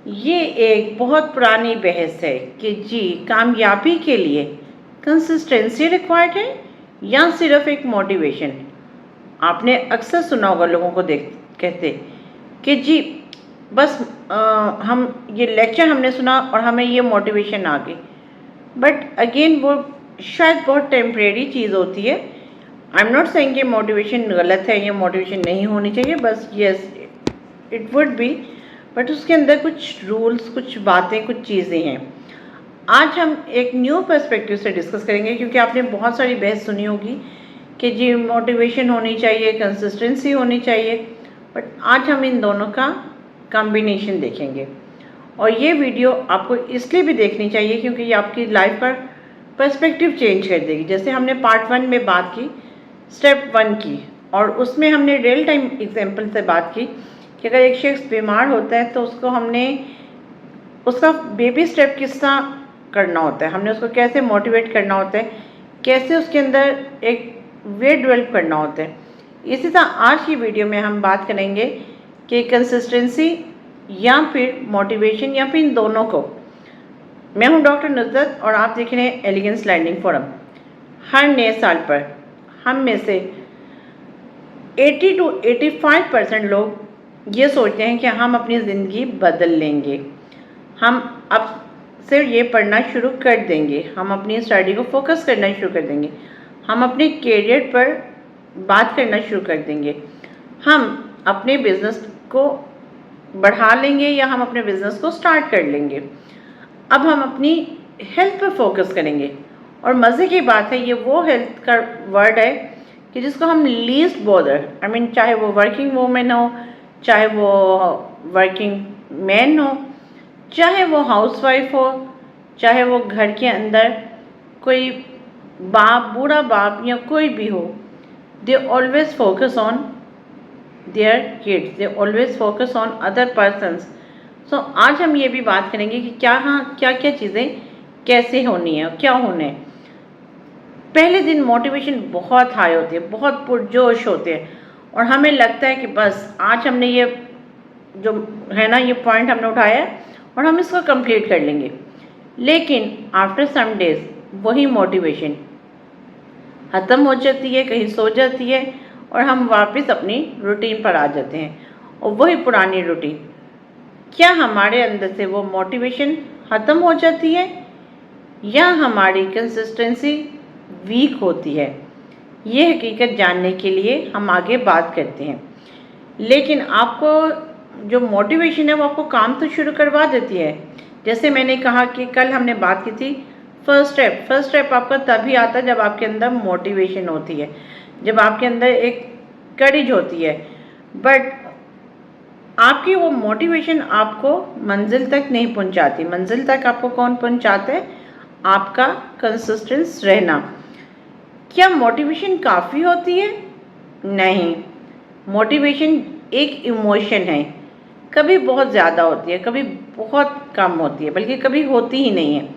ये एक बहुत पुरानी बहस है कि जी कामयाबी के लिए कंसिस्टेंसी रिक्वायर्ड है या सिर्फ एक मोटिवेशन। आपने अक्सर सुना होगा लोगों को देख कहते कि जी बस हम ये लेक्चर हमने सुना और हमें ये मोटिवेशन आ गई। बट अगेन वो शायद बहुत टेम्परेरी चीज़ होती है। आई एम नॉट सेइंग कि मोटिवेशन गलत है या मोटिवेशन नहीं होनी चाहिए, बस yes it would be, but उसके अंदर कुछ रूल्स, कुछ बातें, कुछ चीज़ें हैं। आज हम एक न्यू पर्सपेक्टिव से डिस्कस करेंगे, क्योंकि आपने बहुत सारी बहस सुनी होगी कि जी मोटिवेशन होनी चाहिए, कंसिस्टेंसी होनी चाहिए, बट आज हम इन दोनों का कॉम्बिनेशन देखेंगे। और ये वीडियो आपको इसलिए भी देखनी चाहिए क्योंकि ये आपकी लाइफ का पर्सपेक्टिव चेंज कर देगी। जैसे हमने पार्ट 1 में बात की स्टेप 1 की, और उसमें हमने रियल टाइम एग्जाम्पल से बात की कि अगर एक शख्स बीमार होता है तो उसको हमने उसका बेबी स्टेप किस तरह करना होता है, हमने उसको कैसे मोटिवेट करना होता है, कैसे उसके अंदर एक वे डेवलप करना होता है। इसी तरह आज की वीडियो में हम बात करेंगे कि कंसिस्टेंसी या फिर मोटिवेशन या फिर इन दोनों को। मैं हूं डॉक्टर नुसरत और आप देख रहे हैं एलिगेंस लर्निंग फोरम। हर नए साल पर हम में से 80 to 85% लोग ये सोचते हैं कि हम अपनी ज़िंदगी बदल लेंगे, हम अब सिर्फ ये पढ़ना शुरू कर देंगे, हम अपनी स्टडी को फोकस करना शुरू कर देंगे, हम अपने करियर पर बात करना शुरू कर देंगे, हम अपने बिज़नेस को बढ़ा लेंगे या हम अपने बिज़नेस को स्टार्ट कर लेंगे, अब हम अपनी हेल्थ पर फोकस करेंगे। और मज़े की बात है, ये वो हेल्थ का वर्ड है कि जिसको हम लीस्ट बॉदर, आई मीन चाहे वो वर्किंग वूमेन हो, चाहे वो वर्किंग मैन हो, चाहे वो हाउसवाइफ हो, चाहे वो घर के अंदर कोई बाप, बूढ़ा बाप या कोई भी हो, they always focus on their kids, they always focus on other persons. So आज हम ये भी बात करेंगे कि क्या क्या चीज़ें कैसे होनी है और क्या होने हैं। पहले दिन मोटिवेशन बहुत हाई होती है, बहुत पुरजोश होते हैं और हमें लगता है कि बस आज हमने ये जो है ना ये पॉइंट हमने उठाया है और हम इसको कंप्लीट कर लेंगे। लेकिन आफ्टर सम डेज वही मोटिवेशन ख़त्म हो जाती है, कहीं सो जाती है और हम वापस अपनी रूटीन पर आ जाते हैं। और वही पुरानी रूटीन, क्या हमारे अंदर से वो मोटिवेशन ख़त्म हो जाती है या हमारी कंसिस्टेंसी वीक होती है? ये हकीकत जानने के लिए हम आगे बात करते हैं। लेकिन आपको जो मोटिवेशन है वो आपको काम तो शुरू करवा देती है। जैसे मैंने कहा कि कल हमने बात की थी फर्स्ट स्टेप आपका तभी आता है जब आपके अंदर मोटिवेशन होती है, जब आपके अंदर एक करेज होती है। बट आपकी वो मोटिवेशन आपको मंजिल तक नहीं पहुंचाती। मंजिल तक आपको कौन पहुंचाता है? आपका कंसिस्टेंस रहना। क्या मोटिवेशन काफ़ी होती है? नहीं, मोटिवेशन एक इमोशन है, कभी बहुत ज़्यादा होती है, कभी बहुत कम होती है, बल्कि कभी होती ही नहीं है,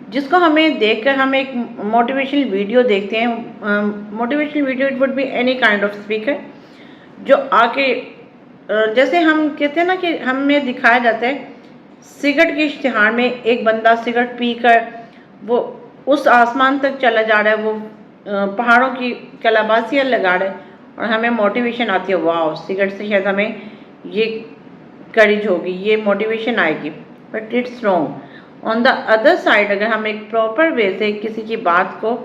जिसको हमें देखकर हम एक मोटिवेशनल वीडियो देखते हैं। Motivational video it would be any kind of speaker जो आके जैसे हम कहते हैं ना कि हमें दिखाया जाता है सिगरेट के इश्तिहार में एक बंदा सिगरेट पीकर वो उस आसमान तक चला जा रहा है, वो पहाड़ों की कलाबाजियाँ लगा रहा है और हमें मोटिवेशन आती है, वाह सिगरेट से शायद हमें ये करेज होगी, ये मोटिवेशन आएगी। But it's wrong. On the other side अगर हम एक प्रॉपर वे से किसी की बात को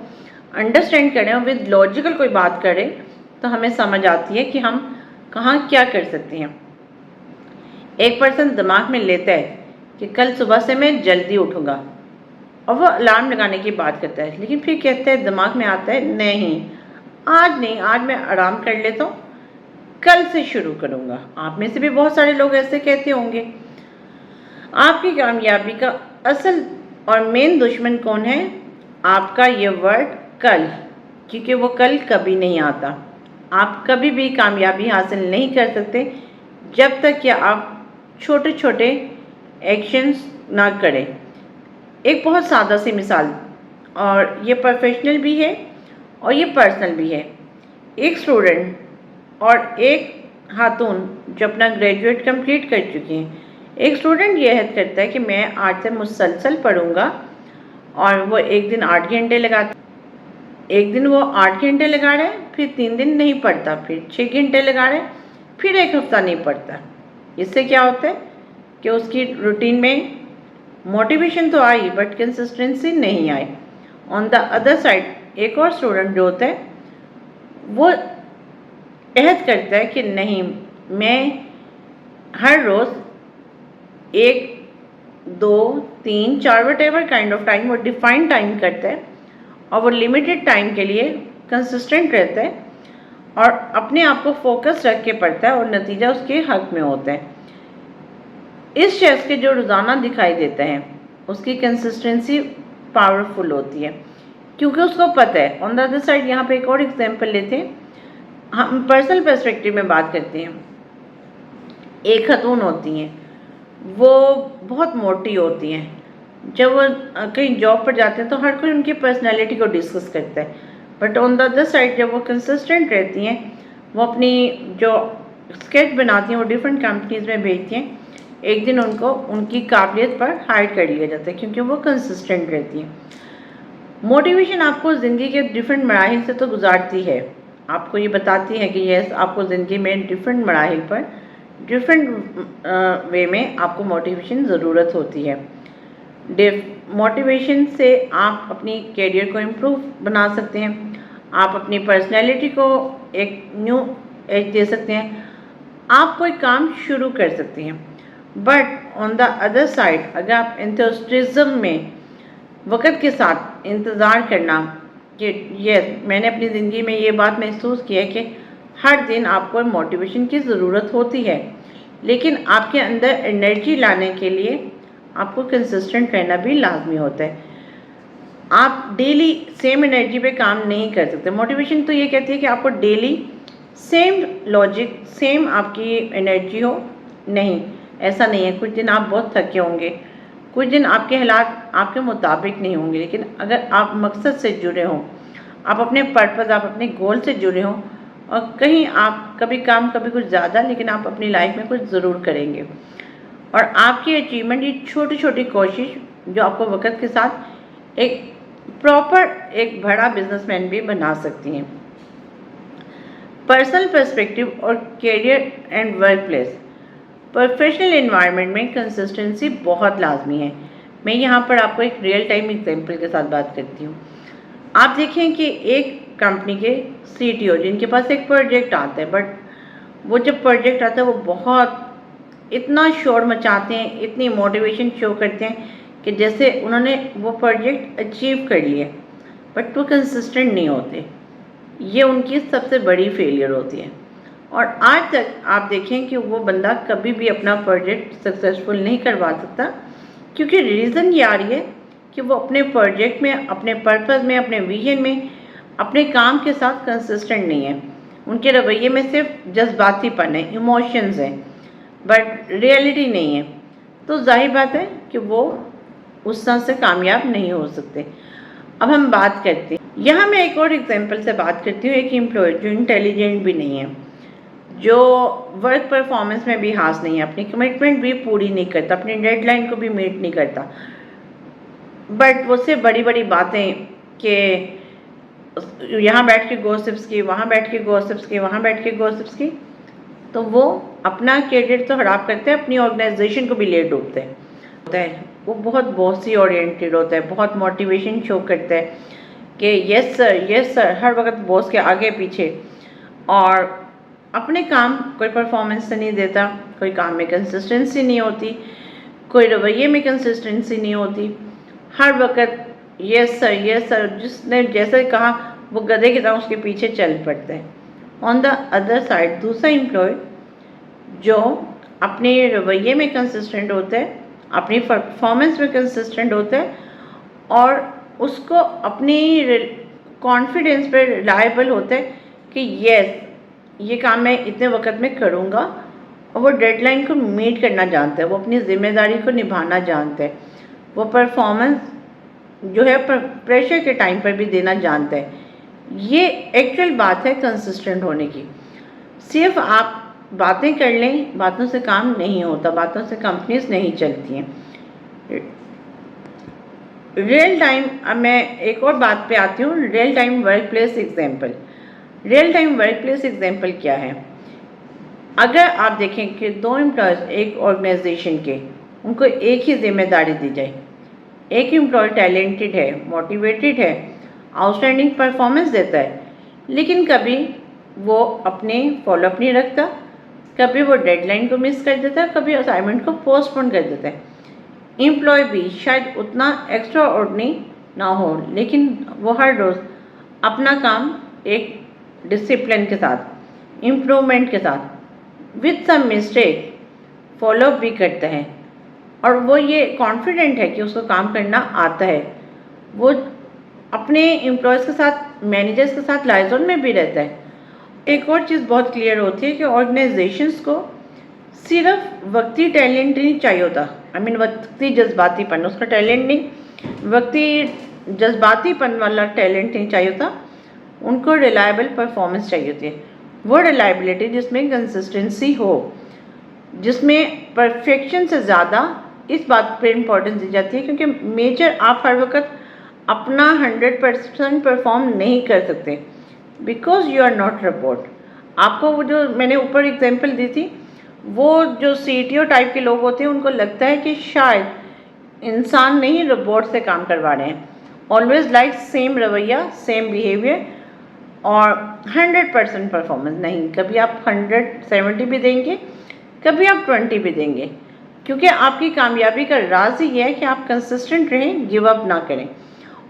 अंडरस्टैंड करें और विद लॉजिकल कोई बात करें तो हमें समझ आती है कि हम कहाँ क्या कर सकते हैं। एक पर्सन दिमाग में लेता है कि कल सुबह से मैं जल्दी उठूँगा और वो अलार्म लगाने की बात करता है, लेकिन फिर कहता है, दिमाग में आता है नहीं आज मैं आराम कर लेता हूँ, कल से शुरू करूँगा। आप में से भी बहुत सारे लोग ऐसे कहते होंगे। आपकी कामयाबी का असल और मेन दुश्मन कौन है? आपका ये वर्ड कल, क्योंकि वो कल कभी नहीं आता। आप कभी भी कामयाबी हासिल नहीं कर सकते जब तक कि आप छोटे छोटे एक्शंस ना करें। एक बहुत सादा सी मिसाल, और ये प्रोफेशनल भी है और ये पर्सनल भी है। एक स्टूडेंट और एक खातून जो अपना ग्रेजुएट कंप्लीट कर चुकी हैं, एक स्टूडेंट ये अहद करता है कि मैं आज से मुसलसल पढ़ूंगा और वो एक दिन 8 घंटे लगाता, एक दिन वो 8 घंटे लगा रहा है, फिर 3 दिन नहीं पढ़ता, फिर 6 घंटे लगा रहा है, फिर एक हफ्ता नहीं पढ़ता। इससे क्या होता है कि उसकी रूटीन में मोटिवेशन तो आई बट कंसिस्टेंसी नहीं आई। ऑन द अदर साइड एक और स्टूडेंट जो होता है वो अहद करता है कि नहीं, मैं हर रोज़ 1, 2, 3, 4 वटेवर काइंड ऑफ टाइम वो डिफाइंड टाइम करता है और वो लिमिटेड टाइम के लिए कंसिस्टेंट रहता है और अपने आप को फोकस रख के पढ़ता है और नतीजा उसके हक में होता है। इस शख्स के जो रोज़ाना दिखाई देता है उसकी कंसिस्टेंसी पावरफुल होती है क्योंकि उसको पता है। ऑन द अदर साइड यहाँ पे एक और एग्जांपल लेते हैं, हम पर्सनल पर्सपेक्टिव में बात करते हैं। एक खातून होती हैं, वो बहुत मोटी होती हैं, जब वो कहीं जॉब पर जाते हैं तो हर कोई उनकी पर्सनैलिटी को डिस्कस करता है, but on the other side जब वो कंसिस्टेंट रहती हैं, वो अपनी जो स्केच बनाती हैं वो डिफरेंट कंपनीज़ में भेजती हैं, एक दिन उनको उनकी काबिलियत पर हायर कर लिया जाता है क्योंकि वो कंसिस्टेंट रहती हैं। मोटिवेशन आपको ज़िंदगी के डिफरेंट मराहिल से तो गुजारती है, आपको ये बताती है कि यस आपको ज़िंदगी में डिफरेंट मराहिल पर डिफरेंट वे में आपको मोटिवेशन ज़रूरत होती है। मोटिवेशन से आप अपनी कैरियर को इम्प्रूव बना सकते हैं, आप अपनी पर्सनैलिटी को एक न्यू एज दे सकते हैं, आप कोई काम शुरू कर सकते हैं। But on the other side अगर आप एंथुसियाज्म में वक़्त के साथ इंतज़ार करना कि यस मैंने अपनी ज़िंदगी में ये बात महसूस की है कि हर दिन आपको मोटिवेशन की ज़रूरत होती है, लेकिन आपके अंदर एनर्जी लाने के लिए आपको कंसिस्टेंट रहना भी लाजमी होता है। आप डेली सेम एनर्जी पे काम नहीं कर सकते। मोटिवेशन तो ये कहती है कि आपको डेली सेम लॉजिक, सेम आपकी एनर्जी हो, नहीं ऐसा नहीं है। कुछ दिन आप बहुत थके होंगे, कुछ दिन आपके हालात आपके मुताबिक नहीं होंगे, लेकिन अगर आप मकसद से जुड़े हों, आप अपने पर्पज़, आप अपने गोल से जुड़े हों और कहीं आप कभी काम कभी कुछ ज़्यादा, लेकिन आप अपनी लाइफ में कुछ ज़रूर करेंगे और आपकी अचीवमेंट ये छोटी छोटी कोशिश जो आपको वक्त के साथ एक प्रॉपर एक बड़ा बिजनेसमैन भी बना सकती हैं। पर्सनल पर्सपेक्टिव और career and work place, professional environment में कंसिस्टेंसी बहुत लाजमी है। मैं यहाँ पर आपको एक रियल टाइम एग्जांपल के साथ बात करती हूँ। आप देखें कि एक कंपनी के सीटीओ जिनके पास एक प्रोजेक्ट आता है, बट वो जब प्रोजेक्ट आता है वो बहुत इतना शोर मचाते हैं, इतनी मोटिवेशन शो करते हैं कि जैसे उन्होंने वो प्रोजेक्ट अचीव कर लिया, बट वो कंसिस्टेंट नहीं होते। ये उनकी सबसे बड़ी फेलियर होती है और आज तक आप देखें कि वो बंदा कभी भी अपना प्रोजेक्ट सक्सेसफुल नहीं करवा सकता क्योंकि रीज़न ये आ रही है कि वो अपने प्रोजेक्ट में, अपने पर्पज़ में, अपने विजन में, अपने काम के साथ कंसिस्टेंट नहीं है। उनके रवैये में सिर्फ जज्बातीपन है, इमोशंस हैं, बट रियलिटी नहीं है। तो जाहिर बात है कि वो उस तरह से कामयाब नहीं हो सकते। अब हम बात करते हैं, यहाँ मैं एक और एग्जांपल से बात करती हूँ। एक एम्प्लॉय जो इंटेलिजेंट भी नहीं है, जो वर्क परफॉर्मेंस में भी हास नहीं है, अपनी कमिटमेंट भी पूरी नहीं करता, अपनी डेडलाइन को भी मीट नहीं करता, बट वो से बड़ी बड़ी बातें कि यहाँ बैठ के गॉसिप्स की, वहाँ बैठ के गॉसिप्स की, वहाँ बैठ के गॉसिप्स की, तो वो अपना कैरियर तो खराब करते हैं, अपनी ऑर्गेनाइजेशन को भी ले डूबते हैं। वो बहुत बॉसी ओरिएंटेड होता है, बहुत मोटिवेशन शो करता है कि यस सर, हर वक्त बॉस के आगे पीछे, और अपने काम कोई परफॉर्मेंस से नहीं देता, कोई काम में कंसिस्टेंसी नहीं होती, कोई रवैये में कंसिस्टेंसी नहीं होती, हर वक्त यस सर, जिसने जैसे कहा वो गधे की तरह उसके पीछे चल पड़ते हैं। ऑन द अदर साइड दूसरा एम्प्लॉय जो अपने रवैये में कंसिस्टेंट होता है, अपनी परफॉर्मेंस में कंसिस्टेंट होता है और उसको अपनी कॉन्फिडेंस पर रिलायबल होता है कि यस ये काम मैं इतने वक्त में करूँगा, और वो डेडलाइन को मीट करना जानता है, वो अपनी ज़िम्मेदारी को निभाना जानता है, वो परफॉर्मेंस जो है प्रेशर के टाइम पर भी देना जानता है। ये एक्चुअल बात है कंसिस्टेंट होने की। सिर्फ आप बातें कर लें, बातों से काम नहीं होता, बातों से कंपनीज नहीं चलती हैं। रियल टाइम, अब मैं एक और बात पे आती हूँ, real time work place example. Real time work place example क्या है? अगर आप देखें कि दो एम्प्लॉयज़ एक ऑर्गेनाइजेशन के, उनको एक ही जिम्मेदारी दी जाए, एक एम्प्लॉय टैलेंटेड है, मोटिवेटेड है, आउटस्टैंडिंग परफॉर्मेंस देता है, लेकिन कभी वो अपने फॉलोअप नहीं रखता, कभी वो डेडलाइन को मिस कर देता है, कभी असाइनमेंट को पोस्टपोन कर देता है। एम्प्लॉय भी शायद उतना एक्स्ट्रा ऑर्डिनरी ना हो, लेकिन वो हर रोज़ अपना काम एक डिसिप्लिन के साथ, इम्प्रूवमेंट के साथ, विद सम मिस्टेक फॉलोअप भी करता है, और वो ये कॉन्फिडेंट है कि उसको काम करना आता है। वो अपने एम्प्लॉयज़ के साथ, मैनेजर्स के साथ लाइजोन में भी रहता है। एक और चीज़ बहुत क्लियर होती है कि ऑर्गेनाइजेशंस को सिर्फ वक्ती टैलेंट नहीं चाहिए होता, वक्ती जज्बातीपन, उसका टैलेंट नहीं, वक्ती जज्बातीपन वाला टैलेंट नहीं चाहिए होता, उनको रिलायबल परफॉर्मेंस चाहिए होती है। वो रिलायबिलिटी जिसमें कंसिस्टेंसी हो, जिसमें परफेक्शन से ज़्यादा इस बात पर इम्पोर्टेंस दी जाती है, क्योंकि मेजर आप हर वक्त अपना 100% परफॉर्म नहीं कर सकते, because you are not robot. आपको वो जो मैंने ऊपर एग्जांपल दी थी, वो जो CTO टाइप के लोग होते हैं, उनको लगता है कि शायद इंसान नहीं रोबोट से काम करवा रहे हैं। ऑलवेज लाइक सेम रवैया, सेम बिहेवियर और 100% परफॉर्मेंस नहीं। कभी आप 170 भी देंगे, कभी आप 20 भी देंगे, क्योंकि आपकी कामयाबी का राज ही है कि आप कंसिस्टेंट रहें, गिव अप ना करें।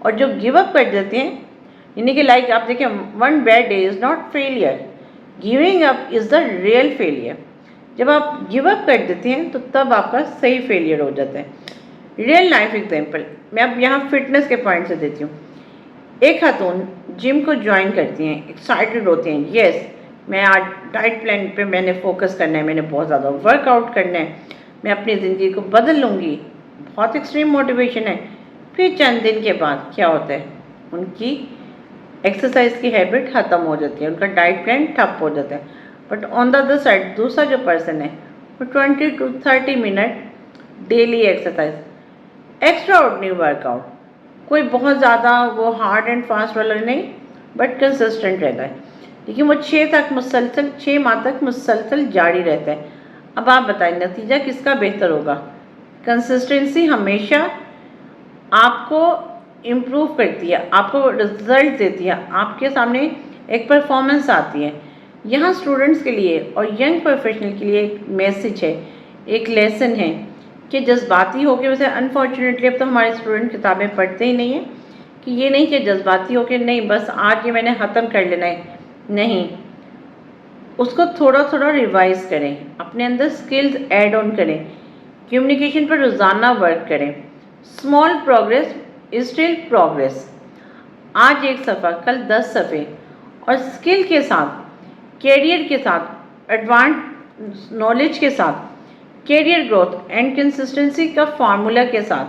और जो गिव अप कर देते हैं, यानी कि लाइक आप देखें, one bad day is not failure, giving up is the real failure. जब आप गिव अप कर देते हैं तो तब आपका सही फेलियर हो जाता है। रियल लाइफ एग्जांपल मैं अब यहाँ फिटनेस के पॉइंट से देती हूँ। एक खातून जिम को ज्वाइन करती हैं, एक्साइटेड होती हैं, यस मैं आज डाइट प्लान पे मैंने फोकस करना है, मैंने बहुत ज़्यादा वर्कआउट करना है, मैं अपनी ज़िंदगी को बदल लूँगी, बहुत एक्सट्रीम मोटिवेशन है। फिर चंद दिन के बाद क्या होता है, उनकी एक्सरसाइज की हैबिट ख़त्म हो जाती है, उनका डाइट प्लान ठप हो जाता है। But on the other side दूसरा जो पर्सन है, वो 20 to 30 minute daily exercise, extra ordinary workout, कोई बहुत ज़्यादा वो हार्ड एंड फास्ट वाला नहीं, बट कंसिस्टेंट रहता है, लेकिन वो 6 माह तक मुसलसल जारी रहता है। अब आप बताएं नतीजा किसका बेहतर होगा? कंसिस्टेंसी हमेशा आपको इम्प्रूव करती है, आपको रिजल्ट देती है, आपके सामने एक परफॉर्मेंस आती है। यहाँ स्टूडेंट्स के लिए और यंग प्रोफेशनल के लिए एक मैसेज है, एक लेसन है कि जज्बाती होकर, वैसे अनफॉर्चुनेटली अब तो हमारे स्टूडेंट किताबें पढ़ते ही नहीं हैं, कि ये नहीं कि जज्बाती होकर नहीं बस आज ये मैंने ख़त्म कर लेना है, नहीं, उसको थोड़ा थोड़ा रिवाइज करें, अपने अंदर स्किल्स ऐड ऑन करें, कम्युनिकेशन पर रोज़ाना वर्क करें। Small progress is still progress. आज एक सफ़ा, कल 10 सफ़े, और स्किल के साथ, कैरियर के साथ, एडवांस नॉलेज के साथ, कैरियर ग्रोथ एंड कंसिस्टेंसी का फार्मूला के साथ,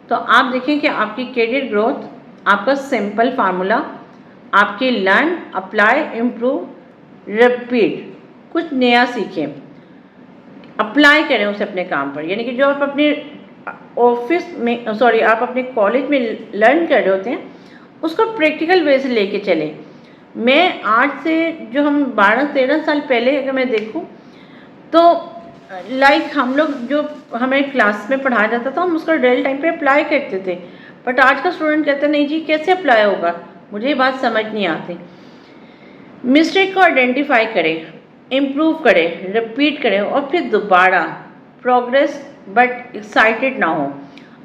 तो आप देखें कि आपकी कैरियर ग्रोथ, आपका सिंपल फार्मूला, आपकी लर्न, अप्लाई, इम्प्रूव, रिपीट, कुछ नया सीखें, अप्लाई करें उसे अपने काम पर। यानी कि जो आप अपने ऑफिस में, आप अपने कॉलेज में लर्न कर रहे होते हैं, उसको प्रैक्टिकल वे से लेके चलें। मैं आज से जो हम 12-13 साल पहले अगर मैं देखूं, तो लाइक हम लोग जो हमें क्लास में पढ़ाया जाता था, हम उसको रियल टाइम पे अप्लाई करते थे। बट आज का स्टूडेंट कहता नहीं जी कैसे अप्लाई होगा, मुझे ये बात समझ नहीं आती। मिस्टेक को आइडेंटिफाई करें, इम्प्रूव करें, रिपीट करें, और फिर दोबारा प्रोग्रेस, बट एक्साइटेड ना हो।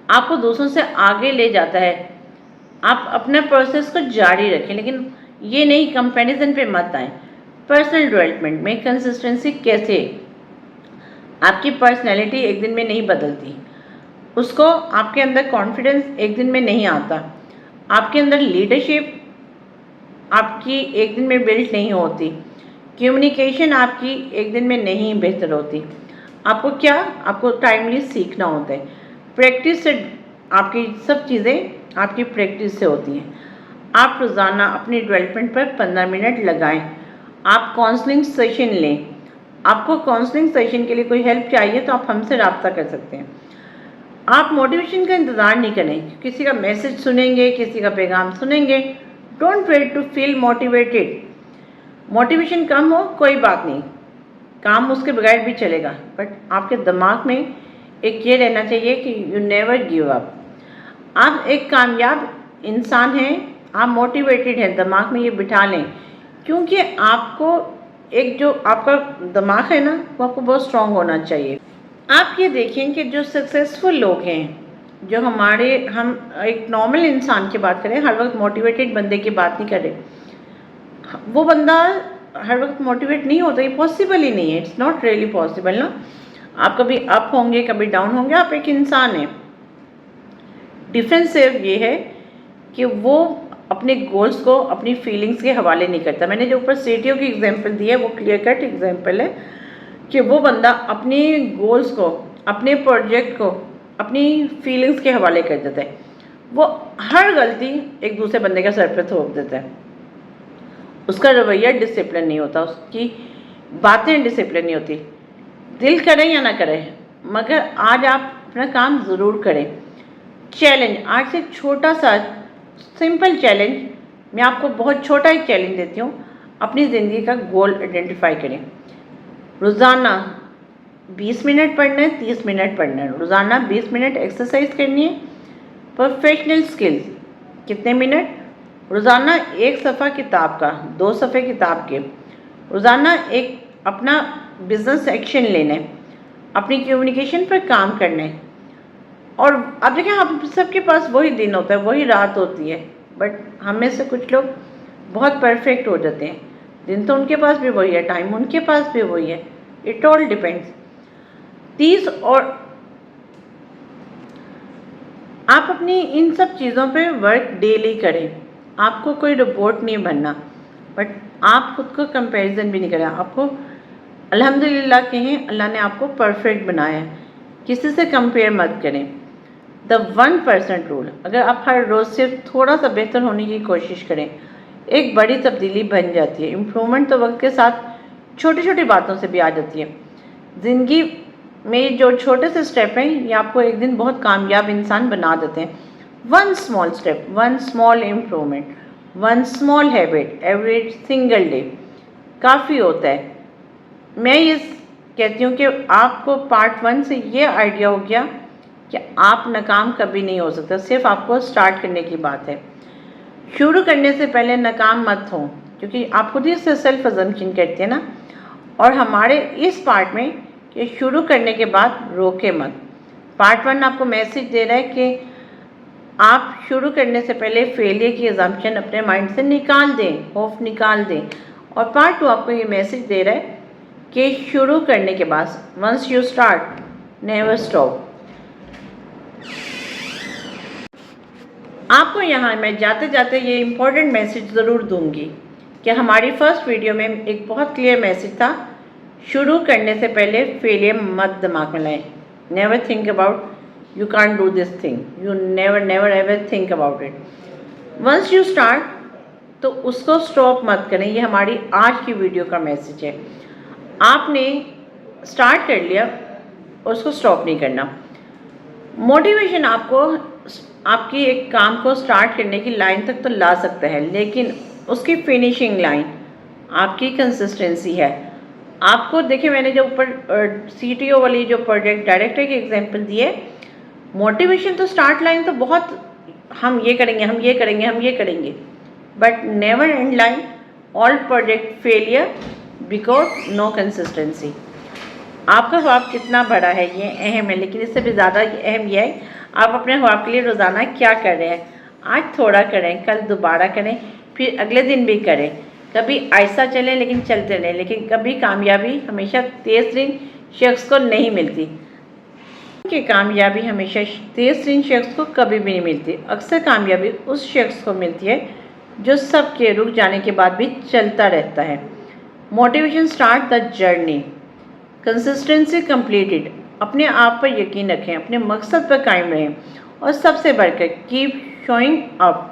आपको दूसरों से आगे ले जाता है, आप अपने प्रोसेस को जारी रखें, लेकिन ये नहीं कंपैरिजन पे मत आए। पर्सनल डेवलपमेंट में कंसिस्टेंसी कैसे? आपकी पर्सनैलिटी एक दिन में नहीं बदलती, उसको आपके अंदर कॉन्फिडेंस एक दिन में नहीं आता, आपके अंदर लीडरशिप आपकी एक दिन में बिल्ड नहीं होती, कम्युनिकेशन आपकी एक दिन में नहीं बेहतर होती। आपको क्या, आपको टाइमली सीखना होता है। प्रैक्टिस से आपकी सब चीज़ें आपकी प्रैक्टिस से होती हैं। आप रोज़ाना अपनी डेवलपमेंट पर 15 मिनट लगाएं, आप काउंसलिंग सेशन लें, आपको काउंसलिंग सेशन के लिए कोई हेल्प चाहिए तो आप हमसे रब्ता कर सकते हैं। आप मोटिवेशन का इंतज़ार नहीं करें, किसी का मैसेज सुनेंगे, किसी का पैगाम सुनेंगे। Don't wait to feel motivated. Motivation कम हो कोई बात नहीं, काम उसके बगैर भी चलेगा, बट आपके दिमाग में एक ये रहना चाहिए कि यू नेवर गिव अप। आप एक कामयाब इंसान हैं, आप मोटिवेटेड हैं, दिमाग में ये बिठा लें, क्योंकि आपको एक जो आपका दिमाग है ना, वो आपको बहुत स्ट्रांग होना चाहिए। आप ये देखें कि जो सक्सेसफुल लोग हैं, जो हम एक नॉर्मल इंसान की बात करें, हर वक्त मोटिवेटेड बंदे की बात नहीं कर रहे। वो बंदा हर वक्त मोटिवेट नहीं होता, ये पॉसिबल ही नहीं है, इट्स नॉट रियली पॉसिबल ना। आप कभी अप होंगे, कभी डाउन होंगे, आप एक इंसान हैं। डिफरेंस सिर्फ ये है कि वो अपने गोल्स को अपनी फीलिंग्स के हवाले नहीं करता। मैंने जो ऊपर सीटीओ की एग्जांपल दी है वो क्लियर कट एग्जांपल है कि वो बंदा अपने गोल्स को, अपने प्रोजेक्ट को अपनी फीलिंग्स के हवाले कर देता है। वो हर गलती एक दूसरे बंदे के सर पे थोप देता है। उसका रवैया डिसिप्लिन नहीं होता, उसकी बातें डिसिप्लिन नहीं होती। दिल करें या ना करें, मगर आज आप अपना काम ज़रूर करें। चैलेंज, आज से एक छोटा सा सिंपल चैलेंज, मैं आपको बहुत छोटा एक चैलेंज देती हूँ। अपनी ज़िंदगी का गोल आइडेंटिफाई करें। रोज़ाना 20 मिनट पढ़ना है, 30 मिनट पढ़ना है। रोज़ाना 20 मिनट एक्सरसाइज करनी है। प्रोफेशनल स्किल्स कितने मिनट? रोज़ाना 1 सफ़ा किताब का, 2 सफ़े किताब के। रोज़ाना एक अपना बिजनेस एक्शन लेना है, अपनी कम्युनिकेशन पर काम करना है। और अब देखें, हम सबके पास वही दिन होता है, वही रात होती है, बट हम में से कुछ लोग बहुत परफेक्ट हो जाते हैं। दिन तो उनके पास भी वही है, टाइम उनके पास भी वही है। It all depends. 30 और आप अपनी इन सब चीज़ों पे वर्क डेली करें। आपको कोई रोबोट नहीं बनना, बट आप खुद को कंपैरिजन भी नहीं करें। आपको अल्हम्दुलिल्लाह कहें, अल्लाह ने आपको परफेक्ट बनाया है, किसी से कंपेयर मत करें। द 1% रूल, अगर आप हर रोज़ सिर्फ थोड़ा सा बेहतर होने की कोशिश करें, एक बड़ी तब्दीली बन जाती है। इम्प्रूवमेंट तो वक्त के साथ छोटी छोटी बातों से भी आ जाती है। ज़िंदगी में जो छोटे से स्टेप हैं, ये आपको एक दिन बहुत कामयाब इंसान बना देते हैं। 1 small step, 1 small improvement, 1 small habit every single day काफ़ी होता है। मैं ये कहती हूँ कि आपको पार्ट 1 से ये आइडिया हो गया कि आप नाकाम कभी नहीं हो सकते, सिर्फ आपको स्टार्ट करने की बात है। शुरू करने से पहले नाकाम मत हो, क्योंकि आप खुद ही से सेल्फ अजम्पशन करते हैं ना। और हमारे इस पार्ट में कि शुरू करने के बाद रोके मत। पार्ट 1 आपको मैसेज दे रहा है कि आप शुरू करने से पहले फेलियर की अजम्पशन अपने माइंड से निकाल दें, खौफ निकाल दें। और पार्ट 2 आपको ये मैसेज दे रहा है कि शुरू करने के बाद once you start never stop. आपको यहाँ मैं जाते जाते ये इम्पोर्टेंट मैसेज ज़रूर दूंगी कि हमारी फर्स्ट वीडियो में एक बहुत क्लियर मैसेज था, शुरू करने से पहले फेलियर मत दिमाग में लाएं। Never think about you can't do this thing, you never ever think about it. Once you start, तो उसको स्टॉप मत करें। ये हमारी आज की वीडियो का मैसेज है। आपने स्टार्ट कर लिया और उसको स्टॉप नहीं करना। मोटिवेशन आपको आपकी एक काम को स्टार्ट करने की लाइन तक तो ला सकता है, लेकिन उसकी फिनिशिंग लाइन आपकी कंसिस्टेंसी है। आपको देखिए, मैंने जो ऊपर सीटीओ वाली जो प्रोजेक्ट डायरेक्टर की एग्जांपल दी है, मोटिवेशन तो स्टार्ट लाइन तो बहुत, हम ये करेंगे, हम ये करेंगे, हम ये करेंगे, but never end line all project failure because no consistency. आपका ख्वाब कितना बड़ा है ये अहम है, लेकिन इससे भी ज़्यादा अहम यह है आप अपने ख्वाब के लिए रोज़ाना क्या कर रहे हैं। आज थोड़ा करें, कल दोबारा करें, फिर अगले दिन भी करें। कभी ऐसा चलें लेकिन चलते रहें। लेकिन कभी कामयाबी हमेशा तेज़ तरीन शख्स को नहीं मिलती, कि कामयाबी हमेशा तेज़ तरीन शख्स को कभी भी नहीं मिलती। अक्सर कामयाबी उस शख्स को मिलती है जो सबके रुक जाने के बाद भी चलता रहता है। Motivation start the journey, consistency completed. अपने आप पर यकीन रखें, अपने मकसद पर कायम रहें, और सबसे बढ़कर कीप शोइंग अप।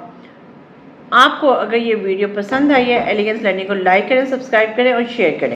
आपको अगर ये वीडियो पसंद आई है एलिगेंस लर्निंग को लाइक करें, सब्सक्राइब करें और शेयर करें।